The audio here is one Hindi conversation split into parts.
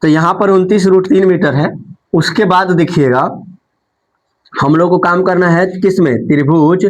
तो यहाँ पर 29√3 मीटर है। उसके बाद देखिएगा हम लोग को काम करना है किस में, त्रिभुज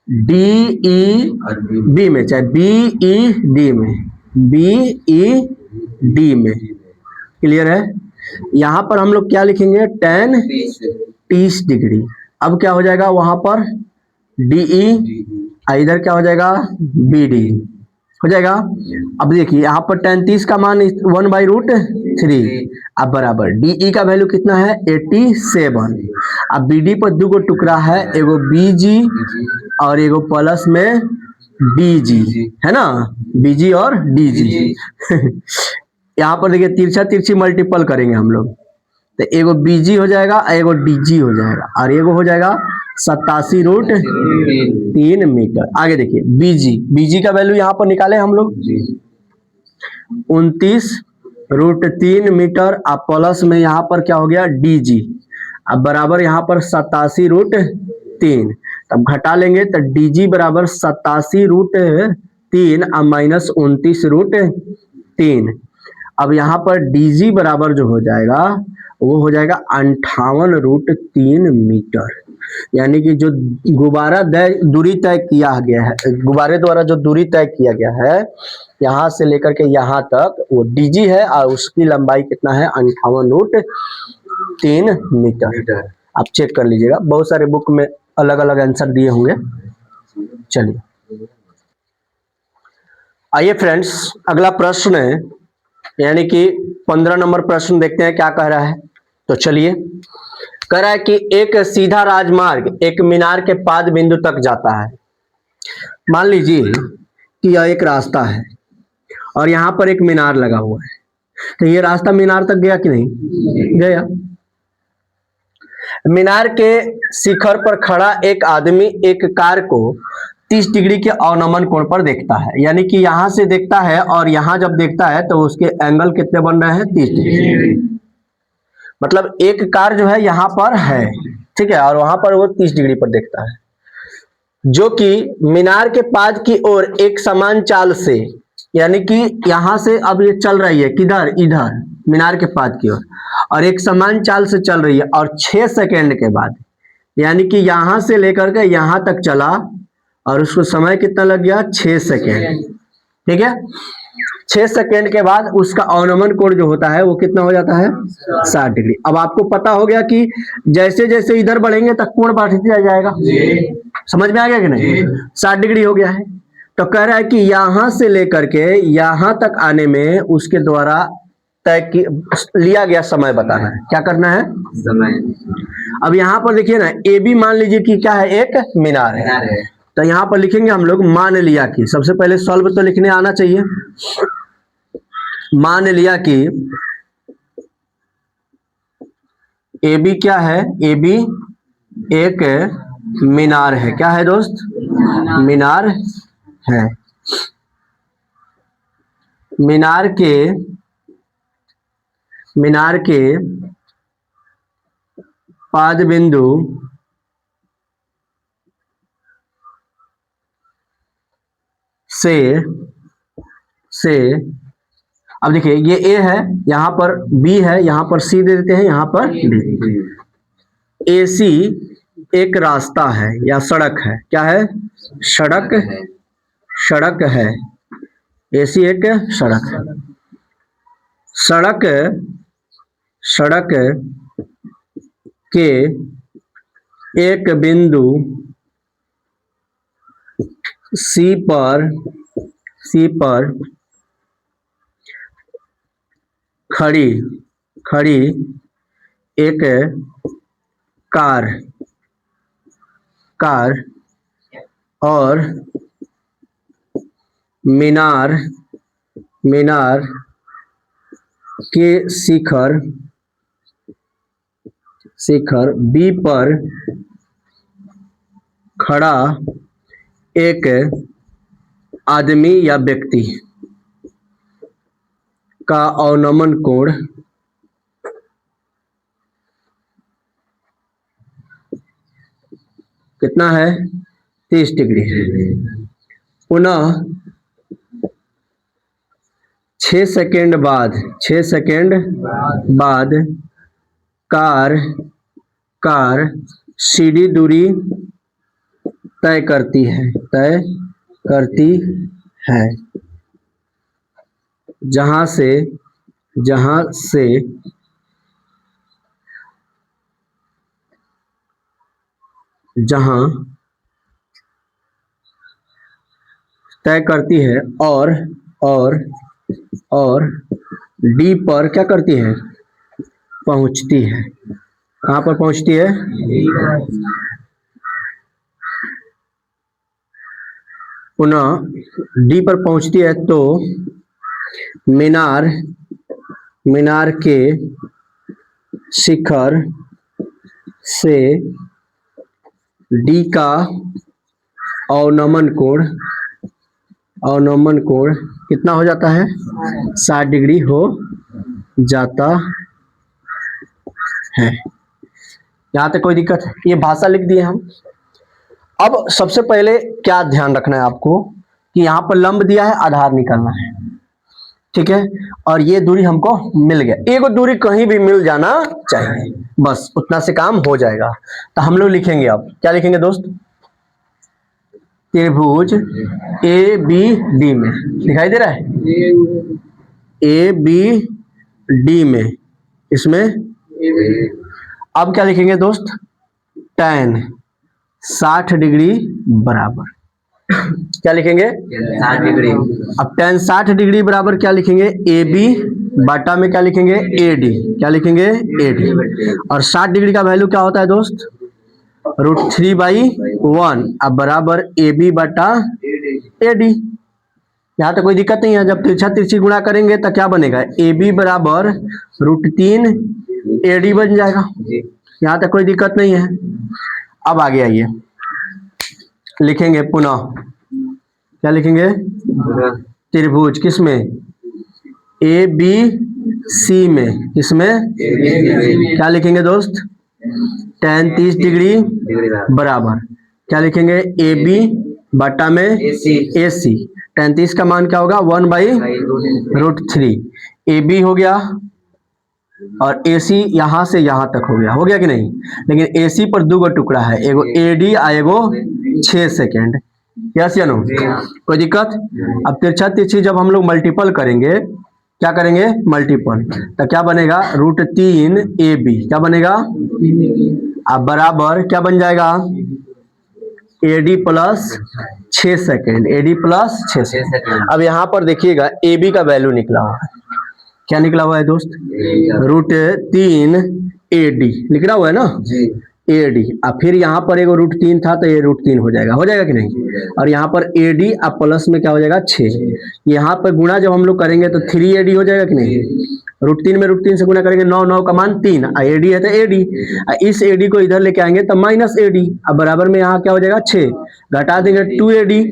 डी ई बी में, चाहे बी ई डी में, बी ई डी में। क्लियर है? यहाँ पर हम लोग क्या लिखेंगे, tan 30 डिग्री। अब क्या हो जाएगा वहां पर डीई, इधर क्या हो जाएगा बी डी हो जाएगा। अब देखिए यहाँ पर tan 30 का मान 1/√3, अब बराबर डीई का वैल्यू कितना है 87। अब बीडी पर दो टुकड़ा है, एगो बीजी और एगो प्लस में डीजी, है ना, बीजी और डीजी। यहाँ पर देखिए तिरछा तिरछी मल्टीपल करेंगे हम लोग, तो एगो बीजी हो जाएगा, एगो डीजी हो जाएगा, और एगो हो जाएगा 87√3 मीटर। आगे देखिए बीजी, बीजी का वैल्यू यहाँ पर निकाले हम लोग 29√3 मीटर। अब प्लस में यहाँ पर क्या हो गया डीजी, अब बराबर यहाँ पर 87√3, तब घटा लेंगे तो डीजी बराबर 87√3 और माइनस 29√3। अब यहाँ पर डीजी बराबर जो हो जाएगा वो हो जाएगा 58√3 मीटर। यानी कि जो गुब्बारा दूरी तय किया गया है, गुब्बारे द्वारा जो दूरी तय किया गया है यहाँ से लेकर के यहाँ तक, वो डीजी है और उसकी लंबाई कितना है 58√3 मीटर। आप चेक कर लीजिएगा, बहुत सारे बुक में अलग अलग आंसर दिए होंगे। चलिए आइए फ्रेंड्स, अगला प्रश्न है, यानी कि 15 नंबर प्रश्न देखते हैं क्या कह रहा है। तो चलिए, कह रहा है कि एक सीधा राजमार्ग एक मीनार के पाद बिंदु तक जाता है। मान लीजिए कि यह एक रास्ता है और यहाँ पर एक मीनार लगा हुआ है, तो ये रास्ता मीनार तक गया कि नहीं गया। मीनार के शिखर पर खड़ा एक आदमी एक कार को 30 डिग्री के अवनमन कोण पर देखता है, यानी कि यहां से देखता है और यहां जब देखता है तो उसके एंगल कितने बन रहे हैं 30 डिग्री। मतलब एक कार जो है यहां पर है, ठीक है, और वहां पर वो 30 डिग्री पर देखता है, जो कि मीनार के पाद की ओर एक समान चाल से, यानी कि यहां से अब ये चल रही है किधर, इधर मीनार के पाद की ओर, और एक समान चाल से चल रही है, और 6 सेकेंड के बाद, यानी कि यहां से लेकर के यहां तक चला और उसको समय कितना लग गया 6 सेकेंड। ठीक है, 6 सेकेंड के बाद उसका अवनमन कोण जो होता है वो कितना हो जाता है 60 डिग्री। अब आपको पता हो गया कि जैसे जैसे इधर बढ़ेंगे तक कोण बढ़ता जाएगा। समझ में आ गया कि नहीं? 60 डिग्री हो गया है। तो कह रहा है कि यहां से लेकर के यहां तक आने में उसके द्वारा तय लिया गया समय बताना है। क्या करना है? समय। अब यहाँ पर देखिए ना, ए बी मान लीजिए कि क्या है, एक मीनार है। तो यहाँ पर लिखेंगे हम लोग मान लिया कि, सबसे पहले सॉल्व तो लिखने आना चाहिए। मान लिया कि ए बी क्या है, ए बी एक मीनार है। क्या है दोस्त? मीनार है। मीनार के पाद बिंदु से अब देखिए ये ए है, यहां पर बी है, यहां पर सी दे देते हैं, यहां पर डी। ए सी एक रास्ता है या सड़क है। क्या है? सड़क है। ए सी एक सड़क है। सड़क के एक बिंदु सी पर खड़ी एक कार और मीनार के शिखर बी पर खड़ा एक आदमी या व्यक्ति का अवनमन कोण कितना है 30 डिग्री। पुनः 6 सेकेंड बाद 6 सेकेंड बाद कार कार सीधी दूरी तय करती है जहां से जहां तय करती है और डी पर क्या करती है, पहुंचती है। कहां पर पहुंचती है, पुनः डी पर पहुंचती है तो मीनार के शिखर से डी का अवनमन कोण कितना हो जाता है, 60 डिग्री हो जाता है। यहां तक कोई दिक्कत है? ये भाषा लिख दिए हम। अब सबसे पहले क्या ध्यान रखना है आपको कि यहाँ पर लंब दिया है, आधार निकालना है, ठीक है। और ये दूरी हमको मिल गया, एक दूरी कहीं भी मिल जाना चाहिए, बस उतना से काम हो जाएगा। तो हम लोग लिखेंगे, अब क्या लिखेंगे दोस्त, त्रिभुज ए बी डी में, दिखाई दे रहा है, ए बी डी में, इसमें अब क्या लिखेंगे दोस्त, tan 60 डिग्री बराबर क्या लिखेंगे, 60 डिग्री। अब tan 60 डिग्री बराबर क्या लिखेंगे, ए बी बाटा में क्या लिखेंगे, ए डी, क्या लिखेंगे, ए डी। और 60 डिग्री का वैल्यू क्या होता है दोस्त, √3/1। अब बराबर ए बी बटा ए डी। यहाँ तो कोई दिक्कत नहीं है, जब तिरछा तिरछी गुणा करेंगे तो क्या बनेगा, ए बी बराबर √3 ए डी बन जाएगा। यहाँ तक कोई दिक्कत नहीं है। अब आगे आइए, लिखेंगे पुनः, क्या लिखेंगे, त्रिभुज किसमें, ए बी सी में, किसमें, क्या लिखेंगे दोस्त, tan 30 डिग्री बराबर क्या लिखेंगे, ए बी बटा में ए सी। tan 30 का मान क्या होगा, 1/√3। ए बी हो गया और ए सी यहां से यहां तक हो गया कि नहीं। लेकिन ए सी पर 2 टुकड़ा है, एगो ए डी और एगो 6 सेकेंड, यस या नो, कोई दिक्कत। अब तिरछा तिरछी जब हम लोग मल्टीपल करेंगे, क्या करेंगे, मल्टीपल, तो क्या बनेगा, √3 ए बी, क्या बनेगा, अब बराबर क्या बन जाएगा, A D plus 6 second, A D plus 6 second. अब यहाँ पर देखिएगा ए बी का वैल्यू निकला हुआ है, क्या निकला हुआ है दोस्त, √3 ए डी निकला हुआ है ना, ए डी। अब फिर यहाँ पर एगो √3 था तो ये √3 हो जाएगा कि नहीं। और यहाँ पर ए डी अब प्लस में क्या हो जाएगा, 6। यहाँ पर गुणा जब हम लोग करेंगे तो 3 ए डी हो जाएगा कि नहीं। √3 में √3 से गुणा करेंगे, 9 का मान 3, ए डी है तो ए डी, इस ए डी को इधर लेके आएंगे तो माइनस ए डी। अब बराबर में यहाँ क्या हो जाएगा, 6, घटा देंगे 2 ए डी,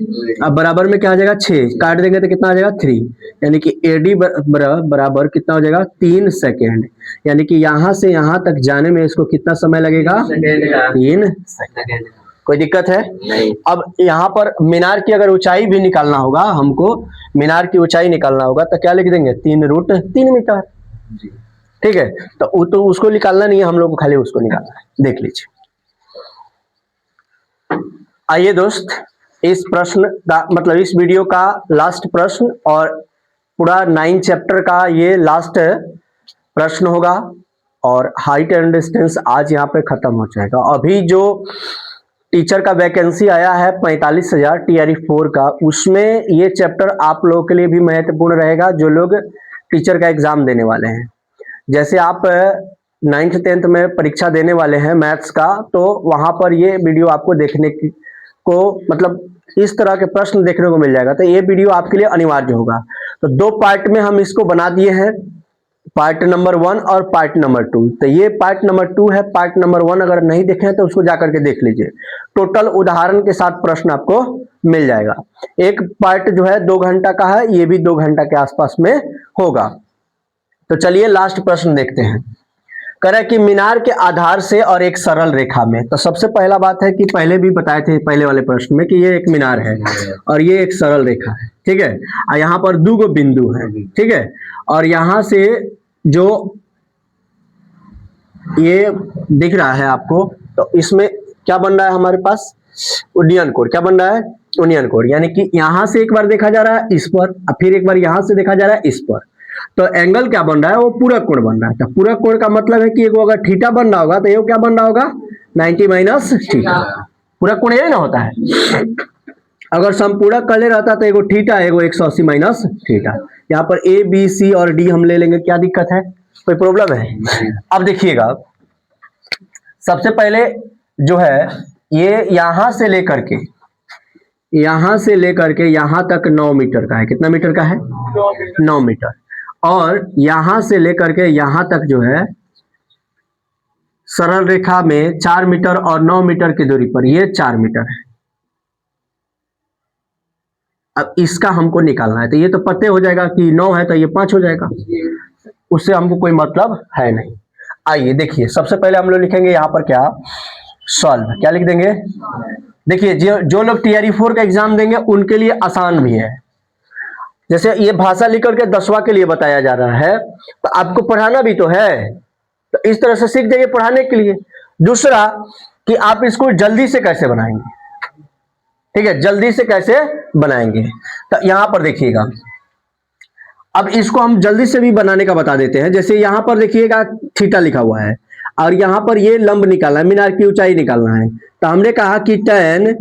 अब बराबर में क्या हो जाएगा, 6 काट देंगे तो कितना आ जाएगा, 3। यानी कि ए डी बराबर कितना हो जाएगा, 3 सेकेंड। यानी कि यहाँ से यहाँ तक जाने में इसको कितना समय लगेगा, 3 सेकेंड। कोई दिक्कत है नहीं। अब यहाँ पर मीनार की अगर ऊंचाई भी निकालना होगा, हमको मीनार की ऊंचाई निकालना होगा तो क्या लिख देंगे, 3√3 मीटर, ठीक है। तो उसको निकालना नहीं है हम लोग को, खाली उसको निकालना है, देख लीजिए। आइए दोस्त, इस प्रश्न का मतलब इस वीडियो का लास्ट प्रश्न और पूरा 9 चैप्टर का ये लास्ट प्रश्न होगा और हाइट एंड डिस्टेंस आज यहाँ पे खत्म हो जाएगा। अभी जो टीचर का वैकेंसी आया है 45,000 TRE 4 का, उसमें ये चैप्टर आप लोगों के लिए भी महत्वपूर्ण रहेगा जो लोग टीचर का एग्जाम देने वाले हैं। जैसे आप 9th 10th में परीक्षा देने वाले हैं मैथ्स का, तो वहां पर ये वीडियो आपको देखने को मतलब इस तरह के प्रश्न देखने को मिल जाएगा, तो ये वीडियो आपके लिए अनिवार्य होगा। तो 2 पार्ट में हम इसको बना दिए हैं, पार्ट नंबर 1 और पार्ट नंबर 2। तो ये पार्ट नंबर 2 है, पार्ट नंबर 1 अगर नहीं देखे हैं तो उसको जाकर के देख लीजिए, टोटल उदाहरण के साथ प्रश्न आपको मिल जाएगा। एक पार्ट जो है 2 घंटा का है, ये भी 2 घंटा के आसपास में होगा। तो चलिए लास्ट प्रश्न देखते हैं। कह रहा है कि मीनार के आधार से और एक सरल रेखा में। तो सबसे पहला बात है कि पहले भी बताए थे पहले वाले प्रश्न में कि ये एक मीनार है और ये एक सरल रेखा है, ठीक है। और यहाँ पर दो गो बिंदु है, ठीक है। और यहाँ से जो ये दिख रहा है आपको, तो इसमें क्या बन रहा है हमारे पास, यूनियन कोड। क्या बन रहा है, यूनियन कोड। यानी कि यहां से एक बार देखा जा रहा है इस पर, और फिर एक बार यहां से देखा जा रहा है इस पर। तो एंगल क्या बन रहा है, वो पूरक कोण बन रहा है। तो पूरक कोण का मतलब है कि एक अगर थीटा बन रहा होगा तो ये क्या बन रहा होगा, 90 माइनस थीटा। पूरक कोण यही ना होता है। अगर संपूरक कर ले रहता तो एगो थीटा एगो 180 माइनस थीटा। यहाँ पर ए बी सी और डी हम ले लेंगे, क्या दिक्कत है, कोई प्रॉब्लम है। अब देखिएगा सबसे पहले जो है ये यहां से लेकर के यहां तक 9 मीटर का है। कितना मीटर का है, 9 मीटर। और यहां से लेकर के यहां तक जो है सरल रेखा में 4 मीटर और 9 मीटर की दूरी पर ये 4 मीटर है। अब इसका हमको निकालना है, तो ये तो पते हो जाएगा कि 9 है तो ये 5 हो जाएगा, उससे हमको कोई मतलब है नहीं। आइए देखिए, सबसे पहले हम लोग लिखेंगे यहाँ पर क्या, सॉल्व। क्या लिख देंगे, देखिए जो लोग टीआरई 4 का एग्जाम देंगे उनके लिए आसान भी है। जैसे ये भाषा लिख करके 10वां के लिए बताया जा रहा है, तो आपको पढ़ाना भी तो है, तो इस तरह से सीख जाइए पढ़ाने के लिए। दूसरा कि आप इसको जल्दी से कैसे बनाएंगे, ठीक है, जल्दी से कैसे बनाएंगे। तो यहां पर देखिएगा, अब इसको हम जल्दी से भी बनाने का बता देते हैं। जैसे यहां पर देखिएगा थीटा लिखा हुआ है और यहां पर ये लंब निकालना है, मीनार की ऊंचाई निकालना है। तो हमने कहा कि tan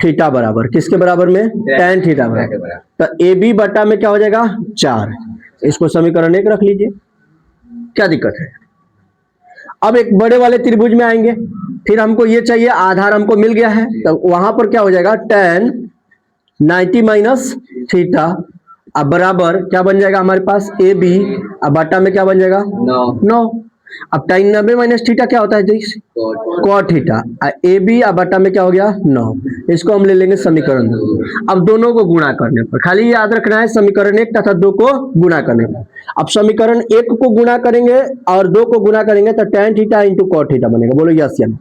थीटा बराबर किसके बराबर में, tan थीटा बराबर। तो ए बी बटा में क्या हो जाएगा 4। इसको समीकरण 1 रख लीजिए, क्या दिक्कत है। अब एक बड़े वाले त्रिभुज में आएंगे, फिर हमको ये चाहिए, आधार हमको मिल गया है, तो वहां पर क्या हो जाएगा tan 90 माइनस थीटा। अब बराबर क्या बन जाएगा हमारे पास ए बी, अब बटा में क्या बन जाएगा 9। अब tan 90 माइनस थीटा क्या होता है, कॉट थीटा। ए बी अब बटा में क्या हो गया 9। इसको हम ले लेंगे समीकरण 2। अब दोनों को गुणा करने पर, खाली याद रखना है समीकरण 1 तथा 2 को गुणा करने पर। अब समीकरण 1 को गुणा करेंगे और 2 को गुणा करेंगे तो tan theta into cot theta बनेगा। बोलो यस या नो।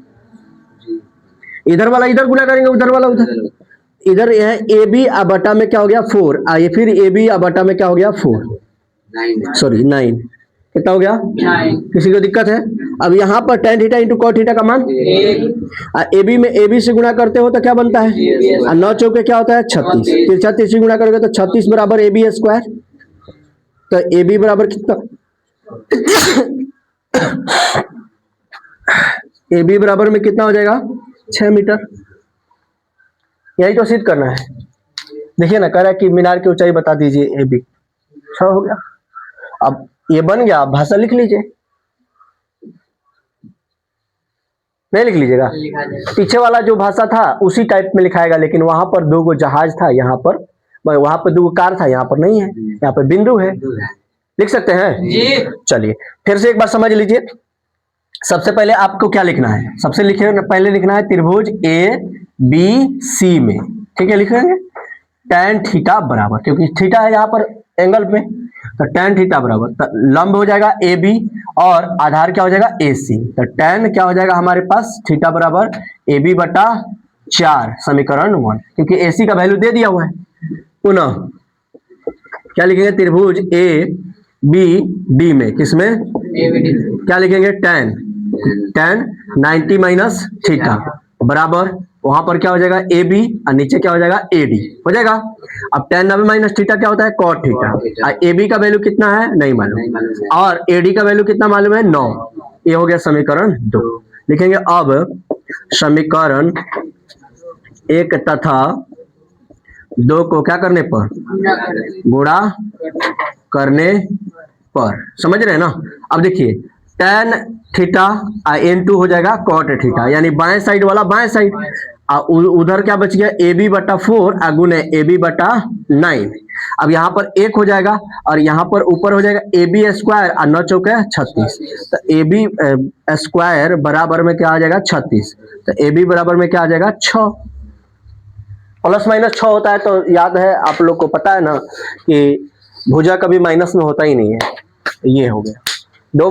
इधर वाला इधर गुणा करेंगे, उधर वाला उधर। इधर यह ए बी अब बटा में क्या हो गया 4, आइए फिर ए बी अब बटा में क्या हो गया 9। कितना हो गया 9। किसी को दिक्कत है। अब यहाँ पर tan theta into cot theta का मान ए बी में ए बी से गुणा करते हो तो क्या बनता है, 9 चौके क्या होता है 36। फिर 36 से गुणा करोगे तो 36 बराबर ए बी स्क्वायर। तो ए बी बराबर कितना, ए बी बराबर में कितना हो जाएगा 6 मीटर। यही तो सिद्ध करना है। देखिए ना, कह रहा है कि मीनार की ऊंचाई बता दीजिए ए बी, 6 हो गया। अब ये बन गया, आप भाषा लिख लीजिए, नहीं लिख लीजिएगा, पीछे वाला जो भाषा था उसी टाइप में लिखाएगा, लेकिन वहां पर 2 गो जहाज था, यहाँ पर वहां पर 2 गो कार था, यहाँ पर नहीं है, यहाँ पर बिंदु है। लिख सकते हैं, चलिए फिर से एक बार समझ लीजिए। सबसे पहले आपको क्या लिखना है, पहले लिखना है त्रिभुज ए बी सी में, ठीक है, लिखेंगे tan थीटा बराबर, क्योंकि थीटा है यहाँ पर एंगल में, तो tan थीटा बराबर, तो लंब हो जाएगा ए बी और आधार क्या हो जाएगा ए सी। तो tan क्या हो जाएगा हमारे पास थीटा बराबर ए बी बटा 4 समीकरण 1, क्योंकि ए सी का वैल्यू दे दिया हुआ है। पुनः क्या लिखेंगे, त्रिभुज ए बी डी में, किसमें क्या लिखेंगे tan 90 माइनस थीटा बराबर, वहां पर क्या हो जाएगा ए बी और नीचे क्या हो जाएगा ए डी हो जाएगा। अब tan 90 माइनस थीटा क्या होता है कॉट थीटा। ए बी का वैल्यू कितना है नहीं मालूम, और ए डी का वैल्यू कितना मालूम है 9। ये हो गया समीकरण 2। लिखेंगे अब समीकरण 1 तथा 2 को क्या करने पर, गुणा करने पर, समझ रहे हैं ना। अब देखिए tan थीटा n2 हो जाएगा cot थीटा, यानी बाएं साइड वाला बाएं साइड, उधर क्या बच गया ए बी बटा 4 गुने ए बी बटा 9। अब यहाँ पर 1 हो जाएगा और यहाँ पर ऊपर हो जाएगा ए बी स्क्वायर और 9 चौके 36, तो ए बी स्क्वायर बराबर में क्या आ जाएगा 36। तो ए बी बराबर में क्या आ जाएगा 6। प्लस माइनस 6 होता है, तो याद है आप लोग को, पता है ना कि भुजा कभी माइनस में होता ही नहीं है, ये हो गया।